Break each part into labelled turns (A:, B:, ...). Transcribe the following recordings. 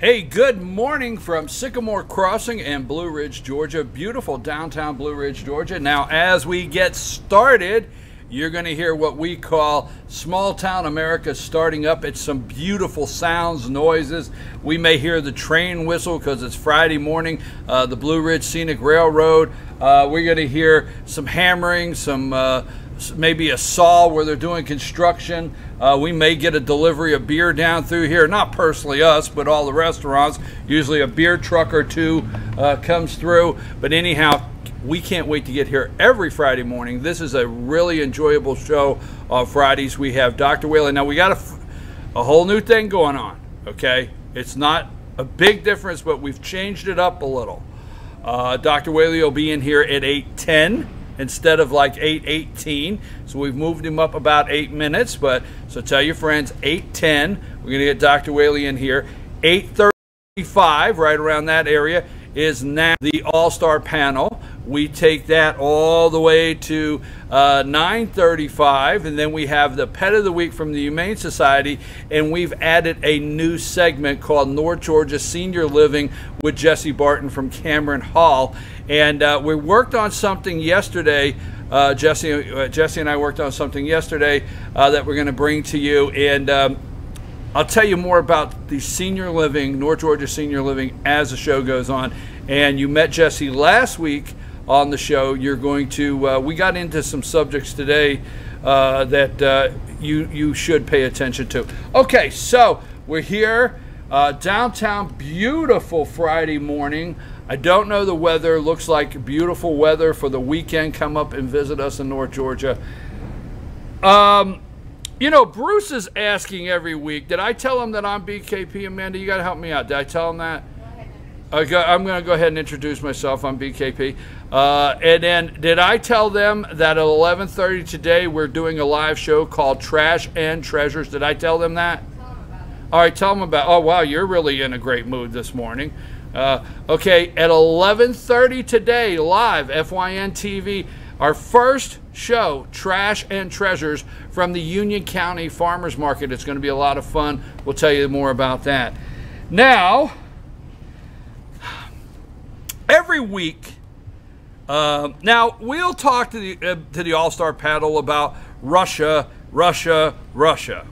A: Hey, good morning from Sycamore Crossing in Blue Ridge, Georgia. Beautiful downtown Blue Ridge, Georgia. Now, as we get started, you're going to hear what we call small town America starting up. It's some beautiful sounds, noises. We may hear the train whistle because it's Friday morning, the Blue Ridge Scenic Railroad. We're going to hear some hammering, maybe a saw where they're doing construction. We may get a delivery of beer down through here. Not personally us, but all the restaurants. Usually a beer truck or two comes through. But anyhow, we can't wait to get here every Friday morning. This is a really enjoyable show on Fridays. We have Dr. Whaley. Now, we got a whole new thing going on, okay? It's not a big difference, but we've changed it up a little. Dr. Whaley will be in here at 8:10. Instead of like 8:18, so we've moved him up about 8 minutes. So tell your friends, 8:10. We're gonna get Dr. Whaley in here. 8:35, right around that area, is now the All-Star panel. We take that all the way to 9:35, and then we have the Pet of the Week from the Humane Society, and we've added a new segment called North Georgia Senior Living with Jesse Barton from Cameron Hall. And we worked on something yesterday. Jesse and I worked on something yesterday that we're going to bring to you, and I'll tell you more about the senior living, North Georgia Senior Living, as the show goes on. And you met Jesse last week on the show. You're going to, we got into some subjects today that you should pay attention to. Okay, so we're here, downtown, beautiful Friday morning. I don't know the weather. Looks like beautiful weather for the weekend. Come up and visit us in North Georgia. You know, Bruce is asking every week, did I tell him that I'm BKP? Amanda, you got to help me out. Did I tell him that? Okay, I'm going to go ahead and introduce myself. I'm BKP. And then, did I tell them that at 11:30 today we're doing a live show called Trash and Treasures? Did I tell them that? Tell them about it. All right, tell them about it. Oh, wow, you're really in a great mood this morning. Okay, at 11:30 today, live, FYN TV, our first show, Trash and Treasures, from the Union County Farmers Market. It's going to be a lot of fun. We'll tell you more about that. Now, every week, now we'll talk to the All-Star panel about Russia.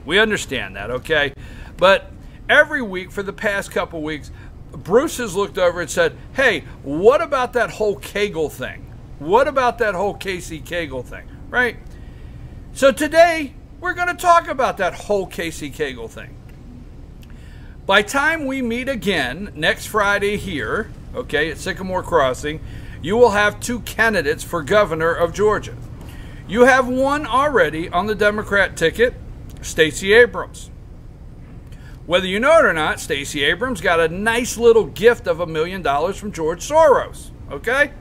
A: We understand that, okay? But every week for the past couple weeks, Bruce has looked over and said, hey, what about that whole Cagle thing? What about that whole Casey Cagle thing, right? So today, we're going to talk about that whole Casey Cagle thing. By time we meet again next Friday here, okay, at Sycamore Crossing, you will have two candidates for governor of Georgia. You have one already on the Democrat ticket, Stacey Abrams. Whether you know it or not, Stacey Abrams got a nice little gift of $1 million from George Soros, okay?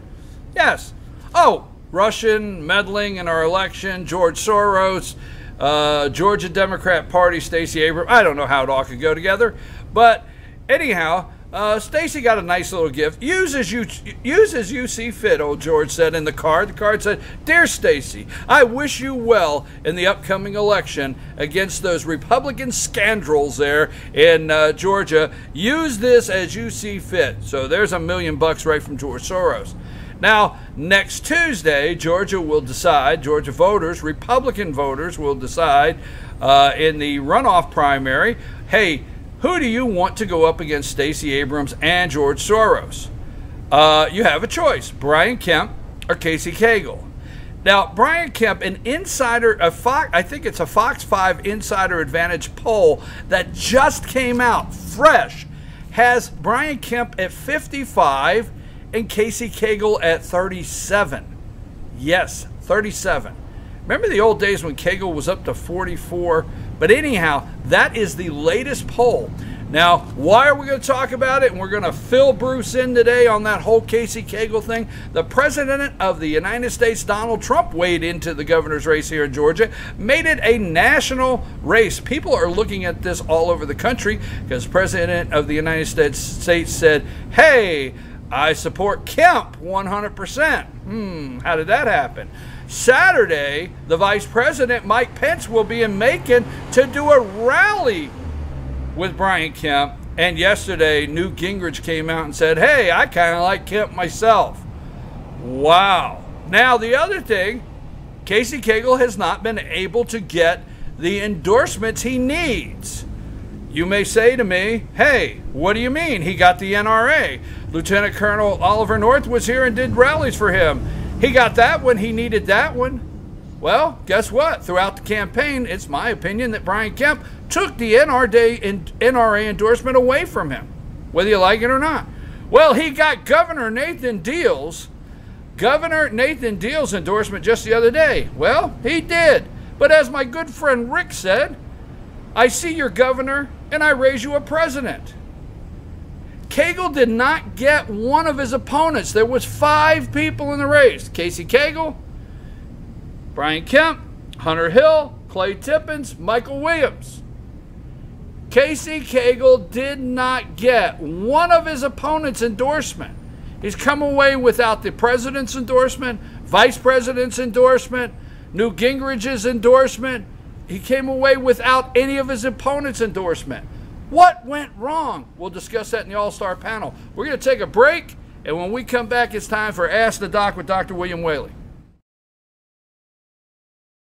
A: Yes. Oh, Russian meddling in our election, George Soros, Georgia Democrat Party, Stacey Abrams. I don't know how it all could go together. But anyhow, Stacey got a nice little gift. Use as you see fit, old George said in the card. The card said, Dear Stacey, I wish you well in the upcoming election against those Republican scoundrels there in Georgia. Use this as you see fit. So there's $1 million right from George Soros. Now, next Tuesday, Georgia voters, Republican voters will decide in the runoff primary, hey, who do you want to go up against Stacey Abrams and George Soros? You have a choice, Brian Kemp or Casey Cagle. Now, Brian Kemp, an insider, I think it's a Fox 5 Insider Advantage poll that just came out, fresh, has Brian Kemp at 55 and Casey Cagle at 37. Yes, 37. Remember the old days when Cagle was up to 44? But anyhow, that is the latest poll. Now, why are we going to talk about it? And we're going to fill Bruce in today on that whole Casey Cagle thing. The President of the United States, Donald Trump, weighed into the governor's race here in Georgia, made it a national race. People are looking at this all over the country because the President of the United States said, hey, I support Kemp 100%. How did that happen? Saturday, the Vice President, Mike Pence, will be in Macon to do a rally with Brian Kemp And yesterday, Newt Gingrich came out and said, hey, I kind of like Kemp myself. Wow. Now, the other thing, Casey Cagle has not been able to get the endorsements he needs. You may say to me, hey, what do you mean? He got the NRA. Lieutenant Colonel Oliver North was here and did rallies for him. He got that one. He needed that one. Well, guess what? Throughout the campaign, it's my opinion that Brian Kemp took the NRA endorsement away from him, whether you like it or not. Well, he got Governor Nathan Deal's endorsement just the other day. Well, he did. But as my good friend Rick said, I see your governor and I raise you a president. Cagle did not get one of his opponents. There was 5 people in the race. Casey Cagle, Brian Kemp, Hunter Hill, Clay Tippins, Michael Williams. Casey Cagle did not get one of his opponents' endorsement. He's come away without the president's endorsement, vice president's endorsement, Newt Gingrich's endorsement. He came away without any of his opponent's endorsement. What went wrong? We'll discuss that in the All-Star panel. We're going to take a break, and when we come back, it's time for Ask the Doc with Dr. William Whaley.